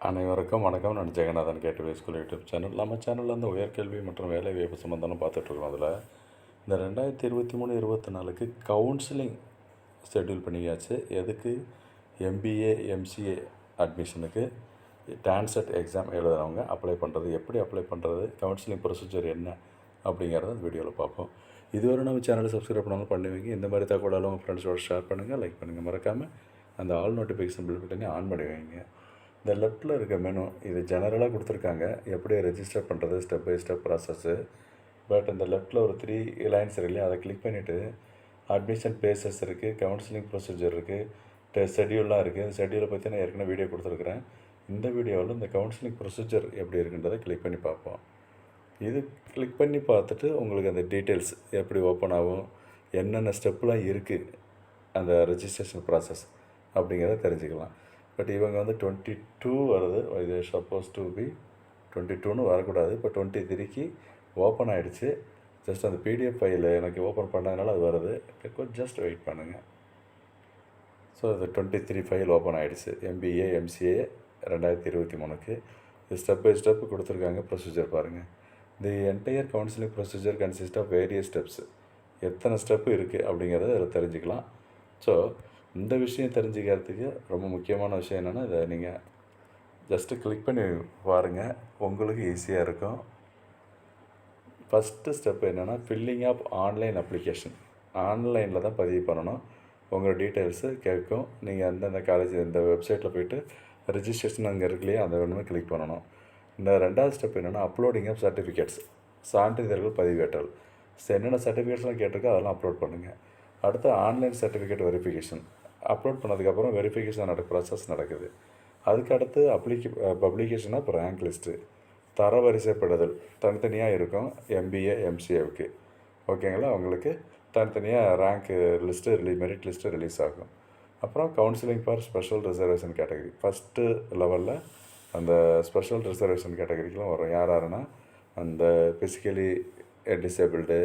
அனைவருக்கும் வணக்கம். நான் Jagannathan KTV School YouTube channel. நம்ம சேனலில் வந்து உயர்கல்வி மற்றும் வேலைவாய்ப்பு சம்மந்தமாக பார்த்துட்ருக்கோம். அதில் இந்த 2023-24க்கு கவுன்சிலிங் ஷெட்யூல் பண்ணியாச்சு. எதுக்கு? MBA MCA அட்மிஷனுக்கு TANCET எக்ஸாம் எழுதுகிறவங்க அப்ளை பண்ணுறது, எப்படி அப்ளை பண்ணுறது, கவுன்சிலிங் ப்ரொசீஜர் என்ன அப்படிங்கிறத இந்த வீடியோவில் பார்ப்போம். இதுவரை நம்ம சேனலை சப்ஸ்கிரைப் பண்ணாலும் பண்ணுவீங்க. இந்த மாதிரி தகவலாலும் உங்கள் ஃப்ரெண்ட்ஸோட ஷேர் பண்ணுங்கள், லைக் பண்ணுங்கள். மறக்காமல் அந்த ஆல் நோட்டிஃபிகேஷன் பில் பட்டனை ஆன் பண்ணி வைங்க. இந்த லெஃப்ட்டில் இருக்க மெனு இது ஜெனரலாக கொடுத்துருக்காங்க, எப்படி ரெஜிஸ்டர் பண்ணுறது step by step process. But இந்த லெஃப்ட்டில் ஒரு 3 லைன்ஸ் இருக்கு இல்லையா, அதை கிளிக் பண்ணிவிட்டு அட்மிஷன் பேசஸ் இருக்குது, கவுன்சிலிங் ப்ரொசீஜர் இருக்குது, ஷெட்யூல்லாம் இருக்குது. இந்த ஷெட்யூலை பற்றி நான் ஏற்கனவே வீடியோ கொடுத்துருக்குறேன். இந்த வீடியோவில் இந்த கவுன்சிலிங் ப்ரொசீஜர் எப்படி இருக்குன்றதை கிளிக் பண்ணி பார்ப்போம். இது கிளிக் பண்ணி பார்த்துட்டு உங்களுக்கு அந்த டீட்டெயில்ஸ் எப்படி ஓப்பன் ஆகும், என்னென்ன ஸ்டெப்லாம் இருக்குது அந்த ரெஜிஸ்ட்ரேஷன் ப்ராசஸ் அப்படிங்கிறத தெரிஞ்சுக்கலாம். பட் இவங்க வந்து 22 வருது, இது சப்போஸ் டு பி 22ன்னு வரக்கூடாது. இப்போ 23க்கு ஓப்பன் ஆகிடுச்சு. ஜஸ்ட் அந்த PDF ஃபைலை எனக்கு ஓப்பன் பண்ணதுனால அது வருது. ஜஸ்ட் வெயிட் பண்ணுங்கள். ஸோ இது 23 ஃபைல் ஓப்பன் ஆகிடுச்சு. MBA MCA 2023க்கு இது ஸ்டெப் பை ஸ்டெப் கொடுத்துருக்காங்க. ப்ரொசீஜர் பாருங்கள். The entire counselling procedure consist of various steps. எத்தனை ஸ்டெப்பு இருக்குது அப்படிங்கிறத அதில் தெரிஞ்சுக்கலாம். ஸோ இந்த விஷயம் தெரிஞ்சுக்கிறதுக்கு ரொம்ப முக்கியமான விஷயம் என்னென்னா, இதை நீங்கள் ஜஸ்ட்டு கிளிக் பண்ணி பாருங்கள், உங்களுக்கு ஈஸியாக இருக்கும். ஃபஸ்ட்டு ஸ்டெப் என்னென்னா, ஃபில்லிங் ஆஃப் ஆன்லைன் அப்ளிகேஷன். ஆன்லைனில் தான் பதிவு பண்ணணும். உங்களோட டீட்டெயில்ஸு கேட்கும். நீங்கள் அந்தந்த காலேஜ் இந்த வெப்சைட்டில் போய்ட்டு ரிஜிஸ்ட்ரேஷன் அங்கே இருக்குல்லையே, அதை வேணுமே கிளிக் பண்ணணும். இந்த 2வது ஸ்டெப் என்னென்னா, அப்லோடிங் ஆஃப் சர்டிஃபிகேட்ஸ், சான்றிதழ்கள் பதிவேற்றல். என்னென்ன சர்டிஃபிகேட்ஸ்லாம் கேட்டிருக்கோ அதெல்லாம் அப்லோட் பண்ணுங்கள். அடுத்து ஆன்லைன் சர்டிஃபிகேட் வெரிஃபிகேஷன். அப்லோட் பண்ணதுக்கப்புறம் வெரிஃபிகேஷன் ப்ராசஸ் நடக்குது. அதுக்கடுத்து பப்ளிகேஷன் ஆஃப் ரேங்க் லிஸ்ட்டு, தரவரிசைப்படுதல் தனித்தனியாக இருக்கும். MBA MCAவுக்கு ஓகேங்களா, அவங்களுக்கு தனித்தனியாக rank list merit list release ஆகும். அப்புறம் counselling for special reservation category. First லெவலில் அந்த ஸ்பெஷல் ரிசர்வேஷன் கேட்டகரிக்கெலாம் வரும். யாருன்னா அந்த physically disabled,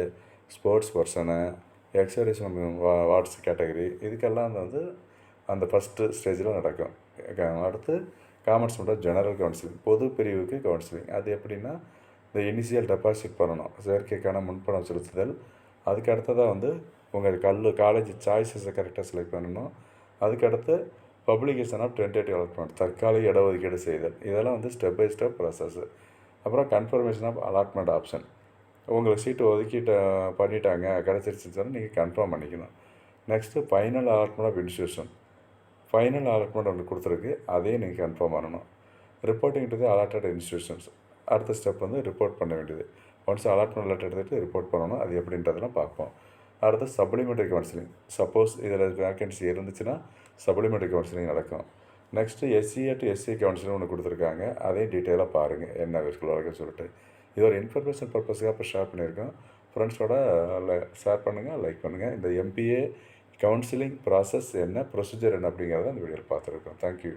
sports person, exercise wards category, இதுக்கெல்லாம் வந்து அந்த ஃபஸ்ட்டு ஸ்டேஜில் நடக்கும். அடுத்து காமர்ஸ் மற்றும் ஜெனரல் கவுன்சிலிங், பொது பிரிவுக்கு கவுன்சிலிங். அது எப்படின்னா, இந்த இனிஷியல் டெபாசிட் பண்ணணும், சேர்க்கைக்கான முன்பணம் செலுத்துதல். அதுக்கு அடுத்ததாக வந்து உங்கள் காலேஜ் சாய்ஸஸை கரெக்டாக செலக்ட் பண்ணணும். அதுக்கடுத்து பப்ளிகேஷன் ஆஃப் டென்டேட்டிவ் அலாட்மெண்ட், தற்காலிக இடஒதுக்கீடு செய்தல். இதெல்லாம் வந்து ஸ்டெப் பை ஸ்டெப் ப்ராசஸ்ஸு. அப்புறம் கன்ஃபர்மேஷன் ஆஃப் அலாட்மெண்ட் ஆப்ஷன். உங்களுக்கு சீட்டு ஒதுக்கிட்டு பண்ணிட்டாங்க, கிடச்சிருச்சுன்னு சொன்னால் நீங்கள் கன்ஃபார்ம் பண்ணிக்கணும். Next final allotment of institution. Final allotment ஒன்று கொடுத்துருக்கு, அதையும் நீங்கள் கன்ஃபார்ம் பண்ணணும். Reporting to the allotted institutions. அடுத்த ஸ்டெப் வந்து ரிப்போர்ட் பண்ண வேண்டியது. ஒன்ஸ் அலாட்மெண்ட் லெட்டர் எடுத்துகிட்டு ரிப்போர்ட் பண்ணணும். அது எப்படின்றதெல்லாம் பார்ப்போம். அடுத்து சப்ளிமெண்ட்ரி கவுன்சிலிங். சப்போஸ் இதில் வேக்கன்சி இருந்துச்சுன்னா சப்ளிமெண்ட்ரி கவுன்சிலிங் நடக்கும். Next SCA to SC counselling ஒன்று கொடுத்துருக்காங்க, அதையும் டீட்டெயிலாக பாருங்கள் என்ன இருக்குன்னு சொல்லிட்டு. இது ஒரு இன்ஃபர்மேஷன் பர்பஸுக்காக இப்போ ஷேர் பண்ணியிருக்கோம். ஃப்ரெண்ட்ஸோட ஷேர் பண்ணுங்கள், லைக் பண்ணுங்கள். இந்த MBA கவுன்சிலிங் ப்ராசஸ் என்ன, ப்ரொசீஜர் என்ன அப்படிங்கிறத இந்த வீடியோவில் பார்த்துருக்கோம். தேங்க்யூ.